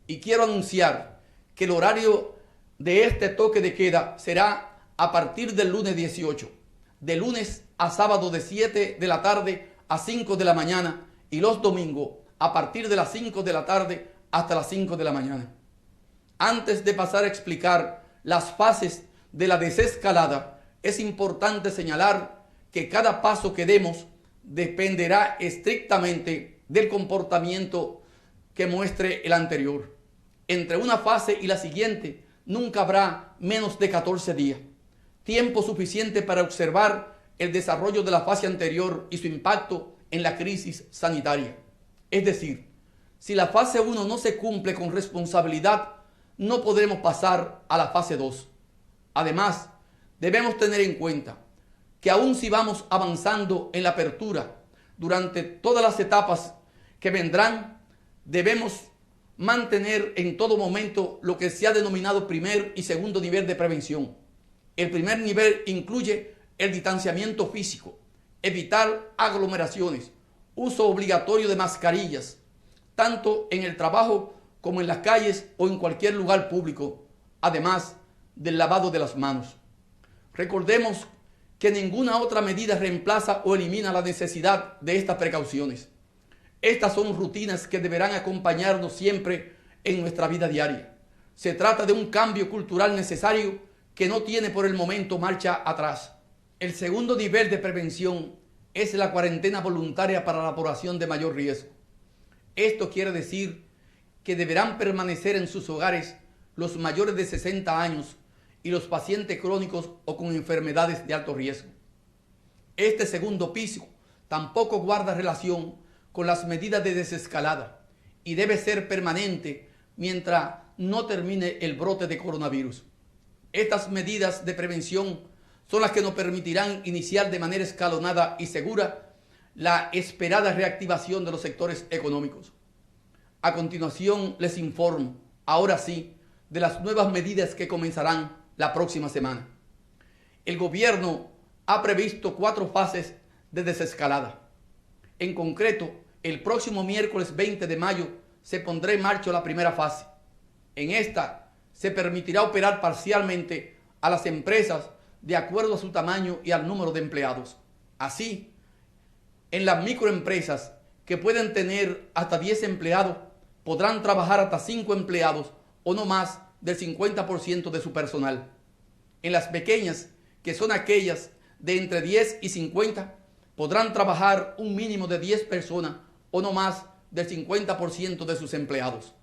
y quiero anunciar que el horario de este toque de queda será a partir del lunes 18, de lunes a sábado de 7 de la tarde a 5 de la mañana y los domingos a partir de las 5 de la tarde hasta las 5 de la mañana. Antes de pasar a explicar las fases de la desescalada, es importante señalar que cada paso que demos dependerá estrictamente del comportamiento que muestre el anterior. Entre una fase y la siguiente nunca habrá menos de 14 días, tiempo suficiente para observar el desarrollo de la fase anterior y su impacto en la crisis sanitaria. Es decir, si la fase 1 no se cumple con responsabilidad, no podremos pasar a la fase 2. Además, debemos tener en cuenta que aun si vamos avanzando en la apertura, durante todas las etapas que vendrán, debemos mantener en todo momento lo que se ha denominado primer y segundo nivel de prevención. El primer nivel incluye el distanciamiento físico, evitar aglomeraciones, uso obligatorio de mascarillas, tanto en el trabajo como en las calles o en cualquier lugar público, además del lavado de las manos. Recordemos que ninguna otra medida reemplaza o elimina la necesidad de estas precauciones. Estas son rutinas que deberán acompañarnos siempre en nuestra vida diaria. Se trata de un cambio cultural necesario que no tiene por el momento marcha atrás. El segundo nivel de prevención es la cuarentena voluntaria para la población de mayor riesgo. Esto quiere decir que deberán permanecer en sus hogares los mayores de 60 años y los pacientes crónicos o con enfermedades de alto riesgo. Este segundo piso tampoco guarda relación con las medidas de desescalada y debe ser permanente mientras no termine el brote de coronavirus. Estas medidas de prevención son las que nos permitirán iniciar de manera escalonada y segura la esperada reactivación de los sectores económicos. A continuación les informo, ahora sí, de las nuevas medidas que comenzarán la próxima semana. El gobierno ha previsto 4 fases de desescalada. En concreto, el próximo miércoles 20 de mayo se pondrá en marcha la primera fase. En esta se permitirá operar parcialmente a las empresas de acuerdo a su tamaño y al número de empleados. Así, en las microempresas que pueden tener hasta 10 empleados, podrán trabajar hasta 5 empleados o no más del 50% de su personal. En las pequeñas, que son aquellas de entre 10 y 50, podrán trabajar un mínimo de 10 personas o no más del 50% de sus empleados.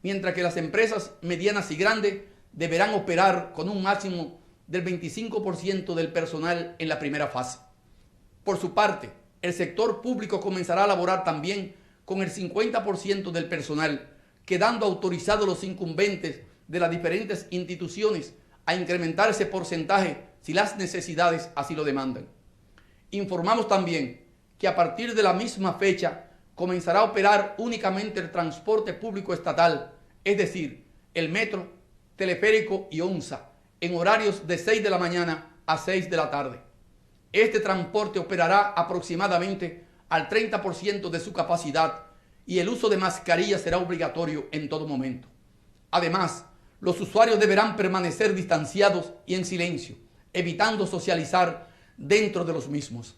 Mientras que las empresas medianas y grandes deberán operar con un máximo del 25% del personal en la primera fase. Por su parte, el sector público comenzará a laborar también con el 50% del personal, quedando autorizados los incumbentes de las diferentes instituciones a incrementar ese porcentaje si las necesidades así lo demandan. Informamos también que a partir de la misma fecha comenzará a operar únicamente el transporte público estatal, es decir, el metro, teleférico y ONSA, en horarios de 6 de la mañana a 6 de la tarde. Este transporte operará aproximadamente al 30% de su capacidad y el uso de mascarillas será obligatorio en todo momento. Además, los usuarios deberán permanecer distanciados y en silencio, evitando socializar dentro de los mismos.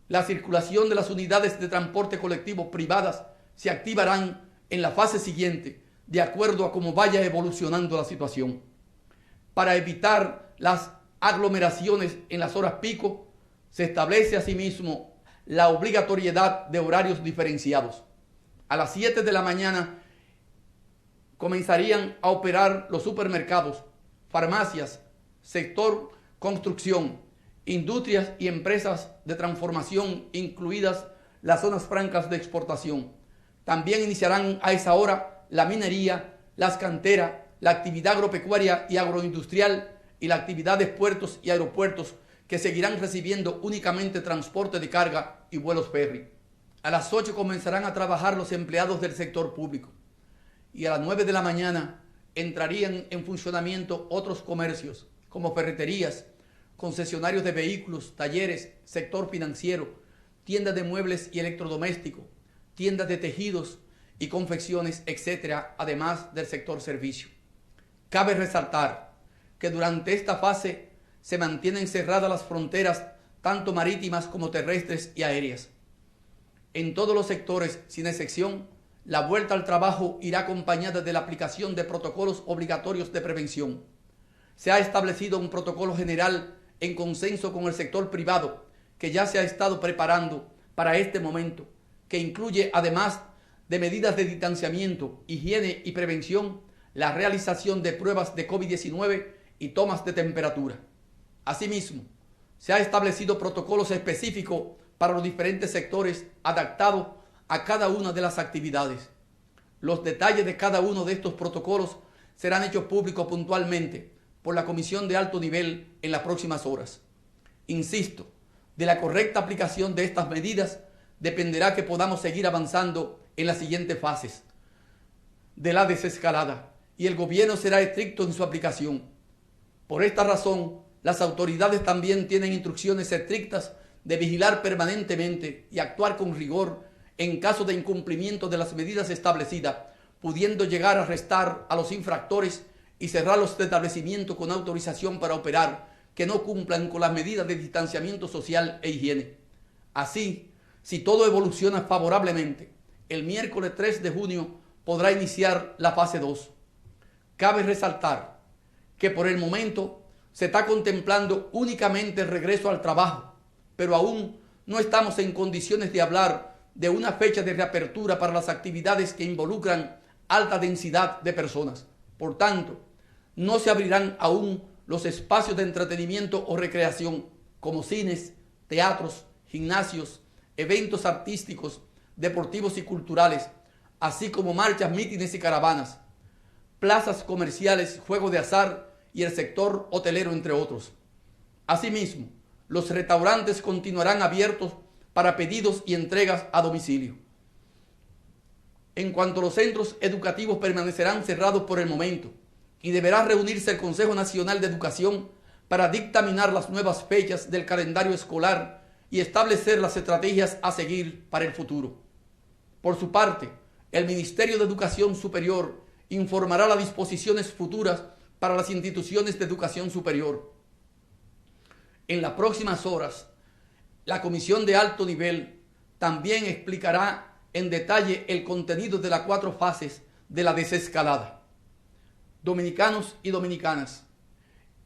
La circulación de las unidades de transporte colectivo privadas se activarán en la fase siguiente, de acuerdo a cómo vaya evolucionando la situación. Para evitar las aglomeraciones en las horas pico, se establece asimismo la obligatoriedad de horarios diferenciados. A las 7 de la mañana comenzarían a operar los supermercados, farmacias, sector construcción, industrias y empresas de transformación, incluidas las zonas francas de exportación. También iniciarán a esa hora la minería, las canteras, la actividad agropecuaria y agroindustrial y la actividad de puertos y aeropuertos, que seguirán recibiendo únicamente transporte de carga y vuelos ferry. A las 8 comenzarán a trabajar los empleados del sector público y a las 9 de la mañana entrarían en funcionamiento otros comercios como ferreterías, concesionarios de vehículos, talleres, sector financiero, tiendas de muebles y electrodomésticos, tiendas de tejidos y confecciones, etcétera, además del sector servicio. Cabe resaltar que durante esta fase se mantienen cerradas las fronteras tanto marítimas como terrestres y aéreas. En todos los sectores, sin excepción, la vuelta al trabajo irá acompañada de la aplicación de protocolos obligatorios de prevención. Se ha establecido un protocolo general en consenso con el sector privado que ya se ha estado preparando para este momento, que incluye, además de medidas de distanciamiento, higiene y prevención, la realización de pruebas de COVID-19 y tomas de temperatura. Asimismo, se ha establecido protocolos específicos para los diferentes sectores adaptados a cada una de las actividades. Los detalles de cada uno de estos protocolos serán hechos públicos puntualmente por la Comisión de Alto Nivel en las próximas horas. Insisto, de la correcta aplicación de estas medidas dependerá que podamos seguir avanzando en las siguientes fases de la desescalada y el gobierno será estricto en su aplicación. Por esta razón, las autoridades también tienen instrucciones estrictas de vigilar permanentemente y actuar con rigor en caso de incumplimiento de las medidas establecidas, pudiendo llegar a arrestar a los infractores y cerrar los establecimientos con autorización para operar que no cumplan con las medidas de distanciamiento social e higiene. Así, si todo evoluciona favorablemente, el miércoles 3 de junio podrá iniciar la fase 2. Cabe resaltar que por el momento se está contemplando únicamente el regreso al trabajo, pero aún no estamos en condiciones de hablar de una fecha de reapertura para las actividades que involucran alta densidad de personas. Por tanto, no se abrirán aún los espacios de entretenimiento o recreación como cines, teatros, gimnasios, eventos artísticos, deportivos y culturales, así como marchas, mítines y caravanas, plazas comerciales, juegos de azar y el sector hotelero, entre otros. Asimismo, los restaurantes continuarán abiertos para pedidos y entregas a domicilio. En cuanto a los centros educativos, permanecerán cerrados por el momento y deberá reunirse el Consejo Nacional de Educación para dictaminar las nuevas fechas del calendario escolar y establecer las estrategias a seguir para el futuro. Por su parte, el Ministerio de Educación Superior informará las disposiciones futuras para las instituciones de educación superior. En las próximas horas, la Comisión de Alto Nivel también explicará en detalle el contenido de las 4 fases de la desescalada. Dominicanos y dominicanas,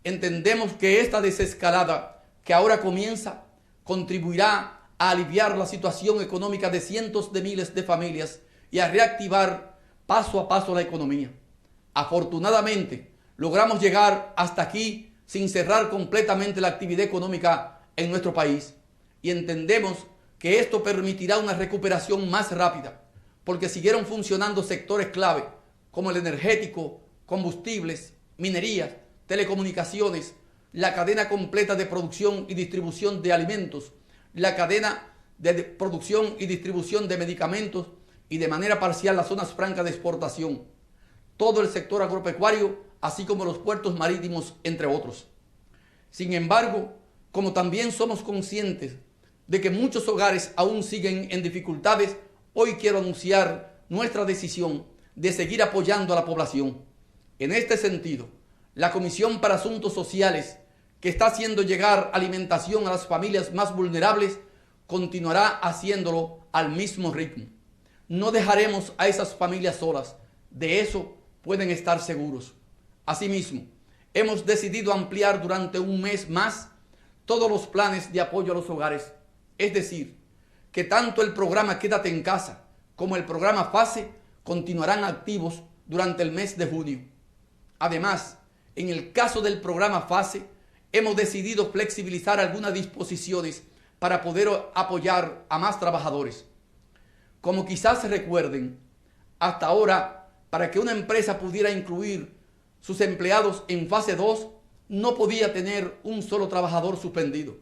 entendemos que esta desescalada que ahora comienza contribuirá a aliviar la situación económica de cientos de miles de familias y a reactivar paso a paso la economía. Afortunadamente, logramos llegar hasta aquí sin cerrar completamente la actividad económica en nuestro país y entendemos que esto permitirá una recuperación más rápida porque siguieron funcionando sectores clave como el energético, combustibles, minerías, telecomunicaciones, la cadena completa de producción y distribución de alimentos, la cadena de producción y distribución de medicamentos y de manera parcial las zonas francas de exportación, todo el sector agropecuario, así como los puertos marítimos, entre otros. Sin embargo, como también somos conscientes de que muchos hogares aún siguen en dificultades, hoy quiero anunciar nuestra decisión de seguir apoyando a la población. En este sentido, la Comisión para Asuntos Sociales, que está haciendo llegar alimentación a las familias más vulnerables, continuará haciéndolo al mismo ritmo. No dejaremos a esas familias solas, de eso pueden estar seguros. Asimismo, hemos decidido ampliar durante un mes más todos los planes de apoyo a los hogares, es decir, que tanto el programa Quédate en Casa como el programa FASE continuarán activos durante el mes de junio. Además, en el caso del programa FASE, hemos decidido flexibilizar algunas disposiciones para poder apoyar a más trabajadores. Como quizás se recuerden, hasta ahora, para que una empresa pudiera incluir sus empleados en fase 2, no podía tener un solo trabajador suspendido.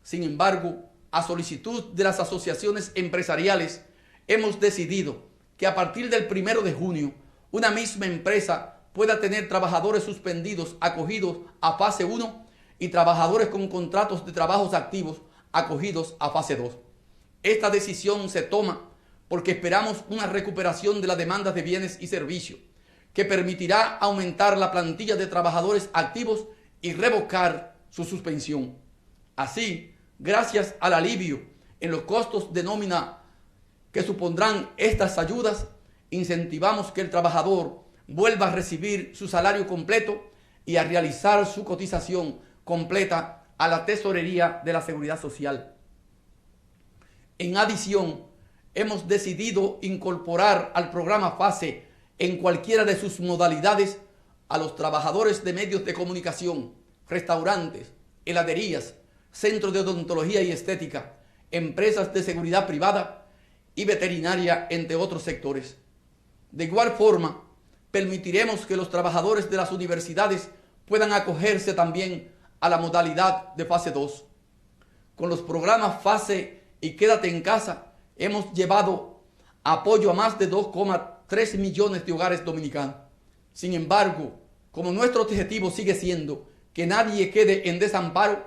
Sin embargo, a solicitud de las asociaciones empresariales, hemos decidido que a partir del 1 de junio, una misma empresa pueda tener trabajadores suspendidos acogidos a fase 1 y trabajadores con contratos de trabajos activos acogidos a fase 2. Esta decisión se toma porque esperamos una recuperación de la demanda de bienes y servicios, que permitirá aumentar la plantilla de trabajadores activos y revocar su suspensión. Así, gracias al alivio en los costos de nómina que supondrán estas ayudas, incentivamos que el trabajador vuelva a recibir su salario completo y a realizar su cotización completa a la tesorería de la Seguridad Social. En adición, hemos decidido incorporar al programa FASE en cualquiera de sus modalidades a los trabajadores de medios de comunicación, restaurantes, heladerías, centros de odontología y estética, empresas de seguridad privada y veterinaria, entre otros sectores. De igual forma, permitiremos que los trabajadores de las universidades puedan acogerse también a la modalidad de fase 2. Con los programas FASE y Quédate en Casa, hemos llevado apoyo a más de 2,3 millones de hogares dominicanos. Sin embargo, como nuestro objetivo sigue siendo que nadie quede en desamparo,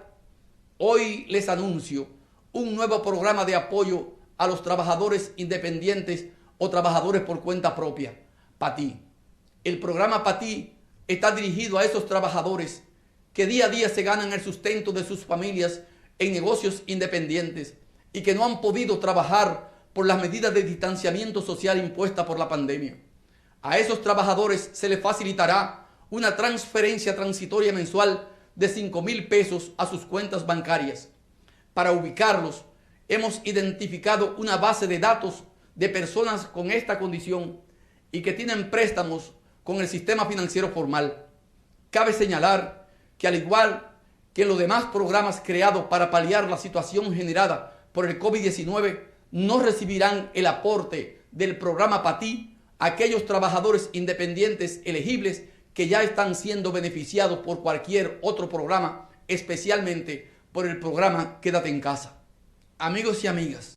hoy les anuncio un nuevo programa de apoyo a los trabajadores independientes o trabajadores por cuenta propia, PATI. El programa PATI está dirigido a esos trabajadores que día a día se ganan el sustento de sus familias en negocios independientes y que no han podido trabajar por las medidas de distanciamiento social impuestas por la pandemia. A esos trabajadores se les facilitará una transferencia transitoria mensual de 5,000 pesos a sus cuentas bancarias. Para ubicarlos, hemos identificado una base de datos de personas con esta condición y que tienen préstamos con el sistema financiero formal. Cabe señalar que al igual que en los demás programas creados para paliar la situación generada por el COVID-19, no recibirán el aporte del programa PATI aquellos trabajadores independientes elegibles que ya están siendo beneficiados por cualquier otro programa, especialmente por el programa Quédate en Casa. Amigos y amigas,